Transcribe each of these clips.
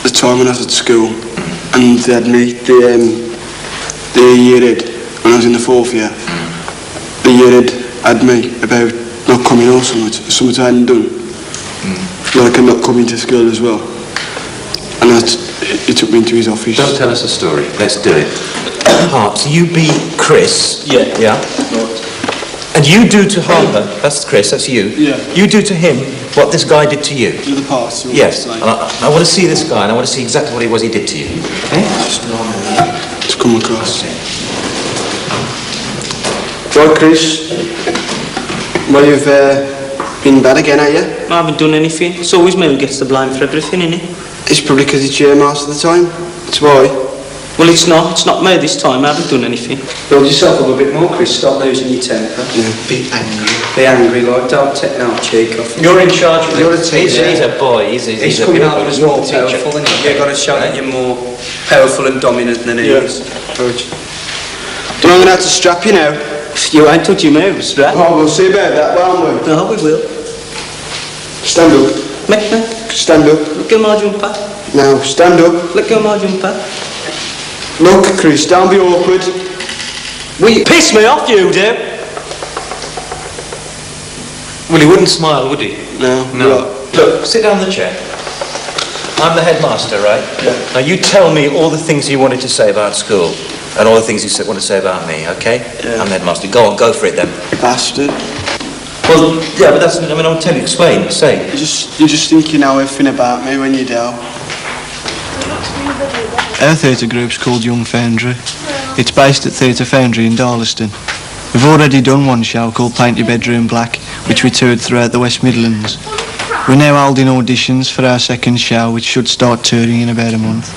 The time when I was at school and they had me, the year head, when I was in the 4th year, the year head had me about not coming or something I hadn't done. Like I'm not coming to school as well. And he took me into his office. Don't tell us a story, let's do it. Hearts, you be Chris. Yeah. Yeah? And you do to Harper, that's Chris, that's you. Yeah. You do to him what this guy did to you. To the past. Yes. And I want to see this guy and I want to see exactly what it was he did to you. Okay? To come across. Right, Chris. Well, you've been bad again, are you? I haven't done anything. It's always me who gets the blame for everything, innit? It's probably because it's you most of the time. That's why. Well, it's not. It's not me this time. I haven't done anything. Build yourself up a bit more, Chris. Stop losing your temper. Yeah. Be angry. Be angry, like, don't take no cheek off. You're in charge of You're a teacher. teacher. He's a boy. He's coming out as more powerful, isn't he? You've got to show that you're more powerful and dominant than he is. Do you know I'm going to have to strap you now? You ain't touching me, right? Oh, we'll see about that, won't we? No, we will. Stand up. Mick. Stand up. Let go my jumper. Now, stand up. Let go my jumper. Look, Chris, don't be awkward. Will you piss me off, you do? Well, he wouldn't smile, would he? No. Look, sit down in the chair. I'm the headmaster, right? Yeah. Now, you tell me all the things you wanted to say about school and all the things you want to say about me, okay? Yeah. I'm the headmaster. Go on, go for it then. Bastard. Well, yeah, but that's... I mean, I'll tell you, explain, say. You just think you know everything about me when you do. Our theatre group's called Young Foundry. It's based at Theatre Foundry in Darlaston. We've already done one show called Paint Your Bedroom Black, which we toured throughout the West Midlands. We're now holding auditions for our second show, which should start touring in about a month.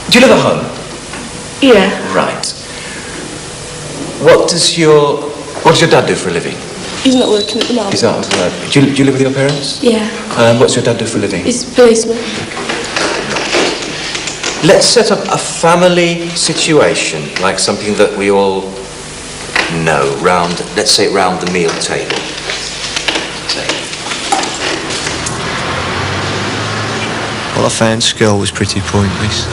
Do you live at home? Yeah. Right. What does your dad do for a living? He's not working at the moment. He's not. Do you live with your parents? Yeah. What's your dad do for a living? He's a policeman. Let's set up a family situation, like something that we all know, let's say round the meal table. Well, I found school was pretty pointless.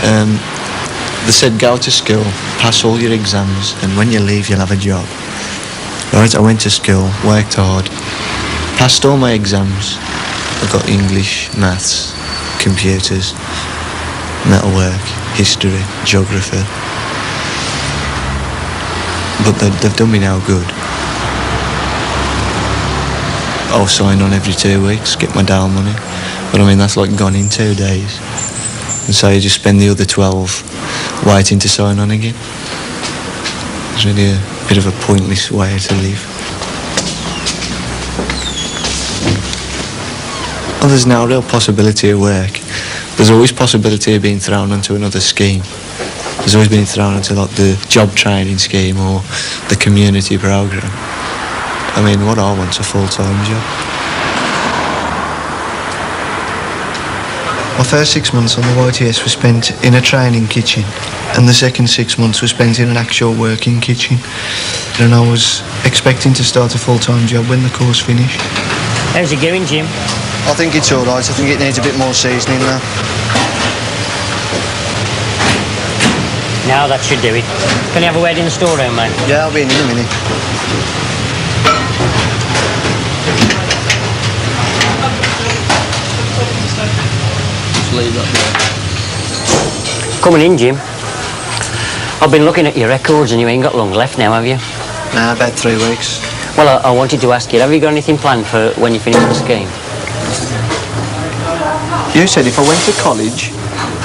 They said go to school, pass all your exams, and when you leave you'll have a job. Right, I went to school, worked hard, passed all my exams. I got English, maths, computers, metalwork, history, geography. But they've done me no good. I'll sign on every 2 weeks, get my down money. But I mean, that's like gone in 2 days. And so you just spend the other 12 waiting to sign on again. It's really a bit of a pointless way to live. Well, there's no real possibility of work. There's always possibility of being thrown onto another scheme. There's always been thrown into like the job training scheme or the community programme. I mean, what I want's a full-time job. My first 6 months on the YTS were spent in a training kitchen, and the second 6 months were spent in an actual working kitchen. And I was expecting to start a full-time job when the course finished. How's it going, Jim? I think it's all right. I think it needs a bit more seasoning now. No, that should do it. Can you have a word in the storeroom, mate? Yeah, I'll be in a minute. Just leave that there. Coming in, Jim. I've been looking at your records and you ain't got long left now, have you? Nah, about 3 weeks. Well, I wanted to ask you, have you got anything planned for when you finish the scheme? You said if I went to college,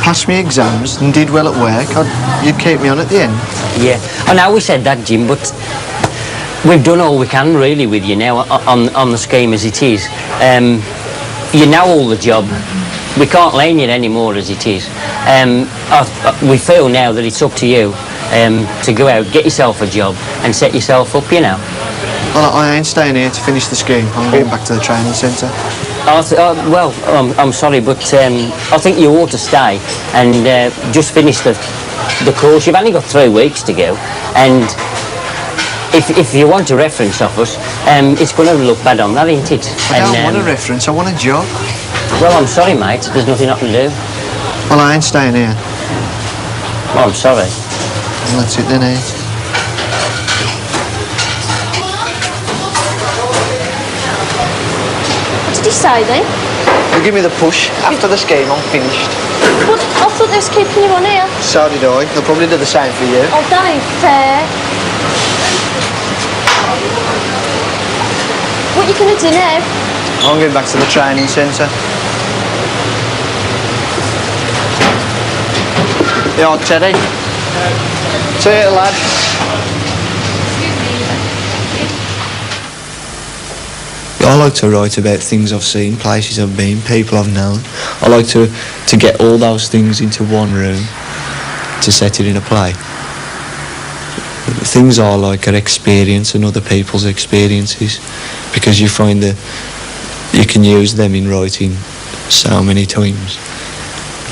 passed me exams and did well at work, you'd keep me on at the end. Yeah, I know we said that, Jim, but we've done all we can really with you now on the scheme as it is. You know all the job. we can't lane it anymore as it is. We feel now that it's up to you to go out, get yourself a job and set yourself up, you know. Well, I ain't staying here to finish the scheme. I'm going back to the training centre. Well, I'm sorry, but I think you ought to stay and just finish the course. You've only got 3 weeks to go, and if you want a reference of us, it's going to look bad on that, ain't it? I don't want a reference, I want a job. Well, I'm sorry, mate, there's nothing I can do. Well, I ain't staying here. Well, I'm sorry. Well, that's it then, eh? What did he say then? They'll give me the push. After the scheme, I'm finished. But I thought they was keeping you on here. So did I. They'll probably do the same for you. Oh, that ain't fair. What are you going to do now? I'm going back to the training centre. Yeah, Teddy. See you, lad. I like to write about things I've seen, places I've been, people I've known. I like to get all those things into one room to set it in a play. Things I like are experience and other people's experiences, because you find that you can use them in writing so many times.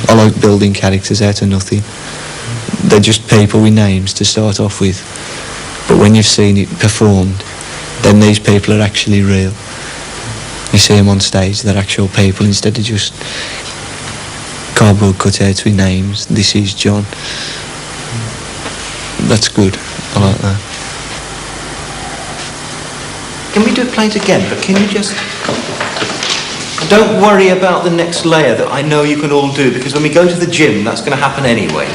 I like building characters out of nothing. They're just people with names to start off with, but when you've seen it performed, then these people are actually real. You see them on stage, they're actual people instead of just cardboard cutouts with names. This is John. That's good. I like that. Can we do it play it again? But can you just... Don't worry about the next layer that I know you can all do, because when we go to the gym, that's going to happen anyway.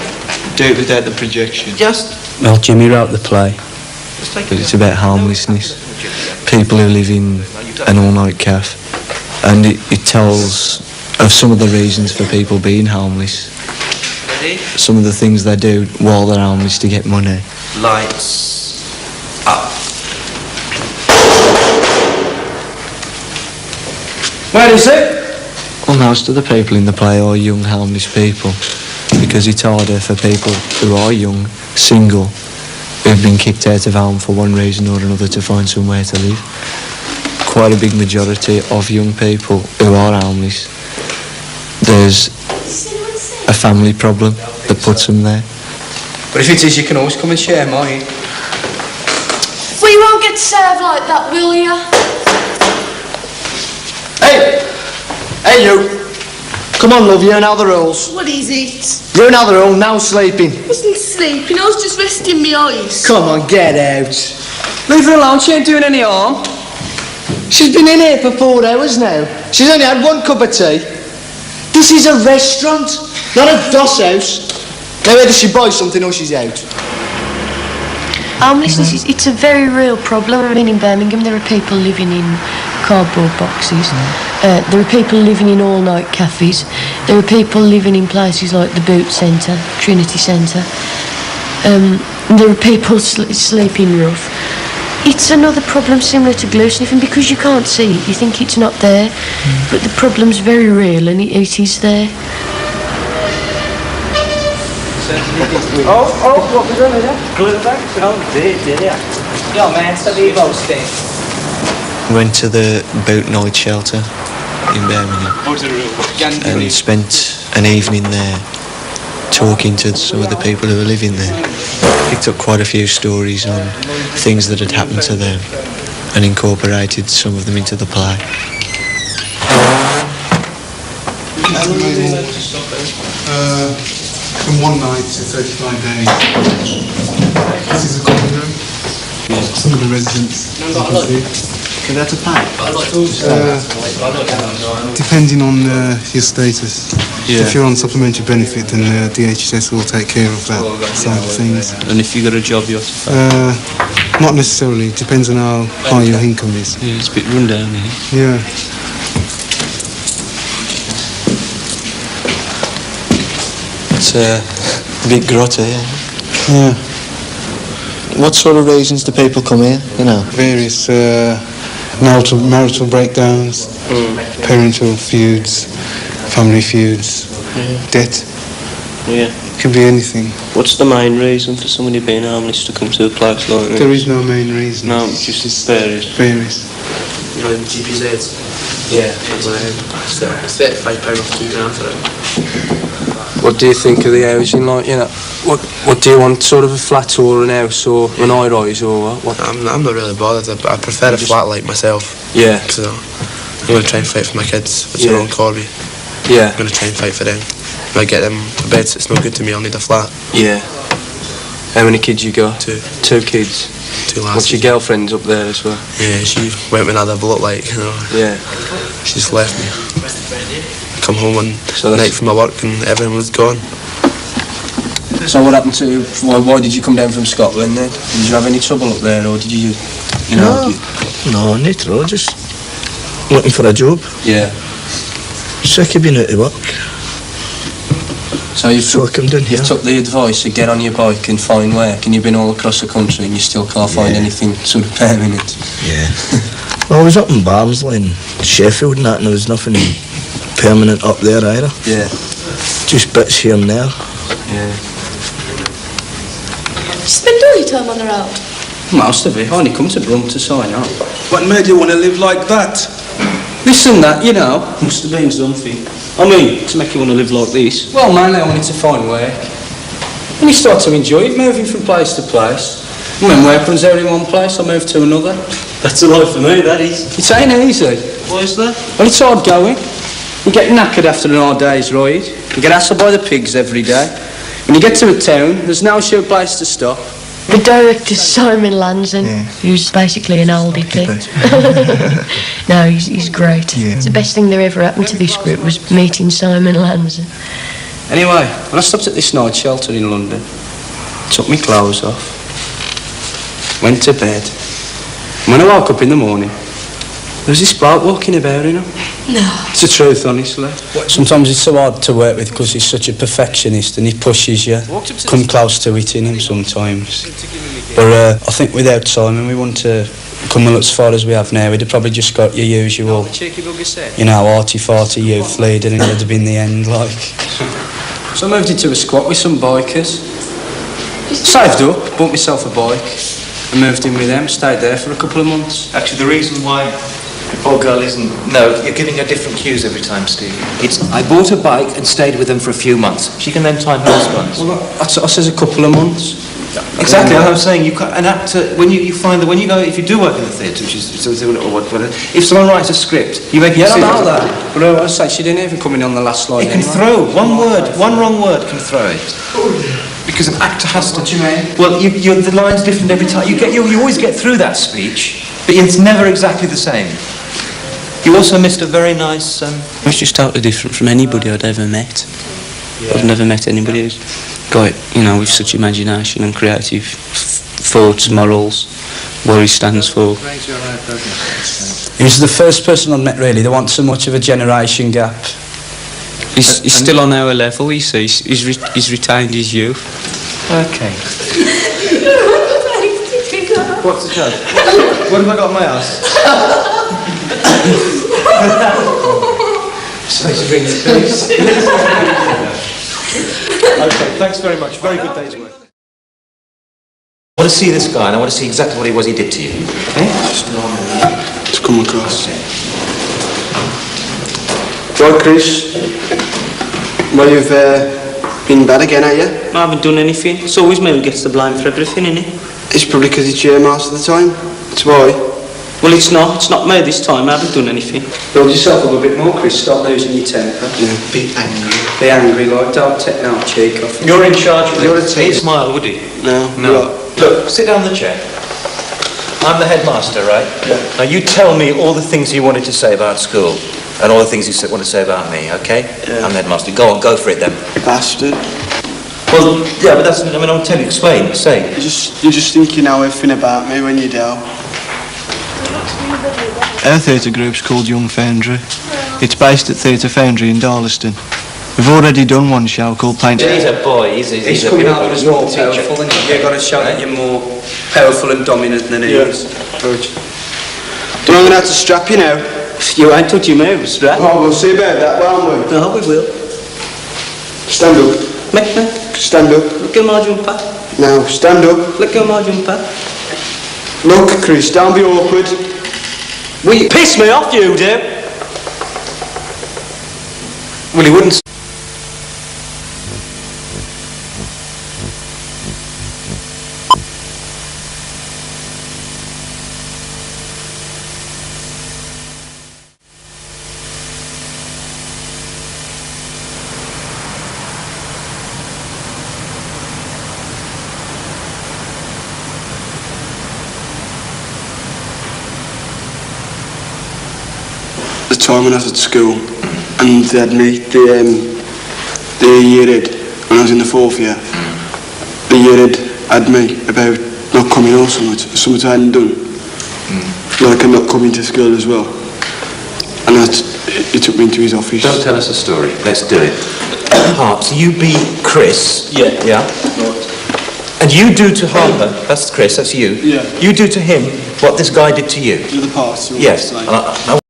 Do it without the projection. Just... Well, Jimmy wrote the play. But it's about homelessness. People who live in an all-night cafe. And it tells of some of the reasons for people being homeless. Ready? Some of the things they do while they're homeless to get money. Lights up. Where is it? Well, most of the people in the play are young homeless people, because it's harder for people who are young, single, who've been kicked out of home for one reason or another to find somewhere to live. Quite a big majority of young people who are homeless, there's a family problem that puts them there. But if it is, you can always come and share mine. Well, you won't get served like that, will you? Hey! Hey, you! Come on, love, you know the rules. What is it? You know the rule, no sleeping. I wasn't sleeping, I was just resting my eyes. Come on, get out. Leave her alone, she ain't doing any harm. She's been in here for 4 hours now. She's only had 1 cup of tea. This is a restaurant, not a doss house. Now either she buys something or she's out. Homelessness, it's a very real problem. I mean, in Birmingham, there are people living in cardboard boxes. There are people living in all-night cafes. There are people living in places like the Boot Centre, Trinity Centre. There are people sleeping rough. It's another problem similar to glue sniffing, because you can't see it. You think it's not there, but the problem's very real and it is there. What was on there? Glue back? Oh, dear. Yo, man, stop your boasting. Went to the boot night shelter in Birmingham and spent an evening there talking to some of the people who were living there. Picked up quite a few stories on things that had happened to them and incorporated some of them into the play. From one night to 35 days. This is a common room. Some of the residents, you can see. Can that a pay? Depending on your status. Yeah. If you're on supplementary benefit, then DHS will take care of that side of things. And if you got a job, you have to pay. Not necessarily. It depends on how high your income is. Yeah, it's a bit run down here. Yeah. It's a big grotto, yeah. Yeah. What sort of reasons do people come here, you know? Various marital breakdowns, parental feuds, family feuds, debt. Yeah. It can be anything. What's the main reason for somebody being homeless to come to a place like this? There is no main reason. No, just varies. Varies. You know, GPZ. Yeah. It's £35 off £2 for it. What do you think of the housing? Like, you know, what do you want? Sort of a flat or an house or an high-rise or what? I'm not really bothered. I prefer a flat like myself. Yeah. So I'm going to try and fight for my kids, which are on Corby. Yeah. I'm going to try and fight for them. If I get them a bed, it's no good to me. I'll need a flat. Yeah. How many kids you got? 2. 2 kids. 2 lasses. What's your girlfriend's up there as well? Yeah, she went with another bloke, like, you know. Yeah. She just left me. Come home one night from my work and everyone was gone. So what happened to? Why did you come down from Scotland then? Did you have any trouble up there, or did you know? No, not trouble. Just looking for a job. Yeah. Sick of being out of work. So you took the advice to get on your bike and find work, and you've been all across the country and you still can't find anything sort of permanent. Yeah. Well, I was up in Barnsley and Sheffield and that, and there was nothing permanent up there either. Yeah. Just bits here and there. Yeah. Spend all your time on the road. Most of it. I only come to Brum to sign up. What made you want to live like that? Listen, that, you know. Must have been something. I mean, to make you want to live like this. Well, mainly I wanted to find work. And you start to enjoy it, moving from place to place. When work runs out in one place, I move to another. That's a life for me, that is. It ain't easy. Why is that? Well, it's hard going. You get knackered after an hard day's ride. You get hassled by the pigs every day. When you get to a town, there's no sure place to stop. The director's Simon Lanson, who's basically an oldie pig. No, he's great. Yeah. It's the best thing that ever happened to this group was meeting Simon Lanson. Anyway, when I stopped at this night shelter in London, took my clothes off, went to bed, and when I woke up in the morning, there was this bloke walking about, you know. No. It's the truth, honestly. Sometimes it's so hard to work with because he's such a perfectionist and he pushes you. Come close to hitting him sometimes. But I think without Simon, we wouldn't come as far as we have now. We'd have probably just got your usual, you know, arty-farty youth leader, and it would have been the end, like. So I moved into a squat with some bikers. Saved up, bought myself a bike, and moved in with them. Stayed there for a couple of months. Actually, the reason why the poor girl isn't... No, you're giving her different cues every time, Steve. It's, I bought a bike and stayed with them for a few months. She can then time her response. Well, I says a couple of months. Exactly, what I'm saying. You an actor, when you find that when you go, if you do work in the theatre, which is or whatever, if someone writes a script, you make it. Yeah, I know that. But I say she didn't even come in on the last slide. It can throw one word, one wrong word can throw it. Because an actor has to. What do you mean? Well, the line's different every time. You always get through that speech, but it's never exactly the same. You also missed a very nice. It's just totally different from anybody I'd ever met. Yeah. I've never met anybody who's got, you know, with such imagination and creative thoughts, morals, what he stands for. He's the first person I've met, really. There wasn't so much of a generation gap. He's still on our level, you see. He's retained his youth. Okay. What's the joke? What have I got on my ass? So to bring the peace. Okay, thanks very much. Very good day's work. I want to see this guy, and I want to see exactly what it was he did to you. Okay? Just normally to come across. Right, Chris. Well, you've been bad again, are you? I haven't done anything. It's always me who gets the blame for everything, innit? It's probably because it's you most of the time. That's why. Well, it's not. It's not me this time. I haven't done anything. Build yourself up a bit more, Chris. Stop losing your temper. Yeah, be angry. Be angry, like. Don't take no cheek off. You're in charge. You're a team. He'd smile, would he? No. Look, sit down in the chair. I'm the headmaster, right? Yeah. Now you tell me all the things you wanted to say about school, and all the things you want to say about me, okay? Yeah. I'm the headmaster. Go on, go for it then. Bastard. Well, yeah, but that's. I mean, I'll tell you. Explain. Say. You just think you know everything about me when you do. Our theatre group's called Young Foundry. It's based at Theatre Foundry in Darlaston. We've already done one show called Paint. He's a boy. He's coming out as more powerful, and you've got to show that you're more powerful and dominant than he is. Good. Don't I'm going to have to strap you now. You ain't touching moves, right? Oh, we'll see about that, won't we? No, we will. Stand up. Make me. Stand up. Look at my jumper. Now, stand up. Look at my jumper. Look, Chris, don't be awkward. Will you piss me off, you do? Well, he wouldn't... The time when I was at school, and they had me, the year head, when I was in the 4th year, the year head had me about not coming or something I hadn't done. Like I'm not coming to school as well. And he took me into his office. Don't tell us a story. Let's do it. Harps, you be Chris. Yeah. Yeah? And you do to Harper, that's Chris, that's you. Yeah. You do to him what this guy did to you. You're the part. Yes.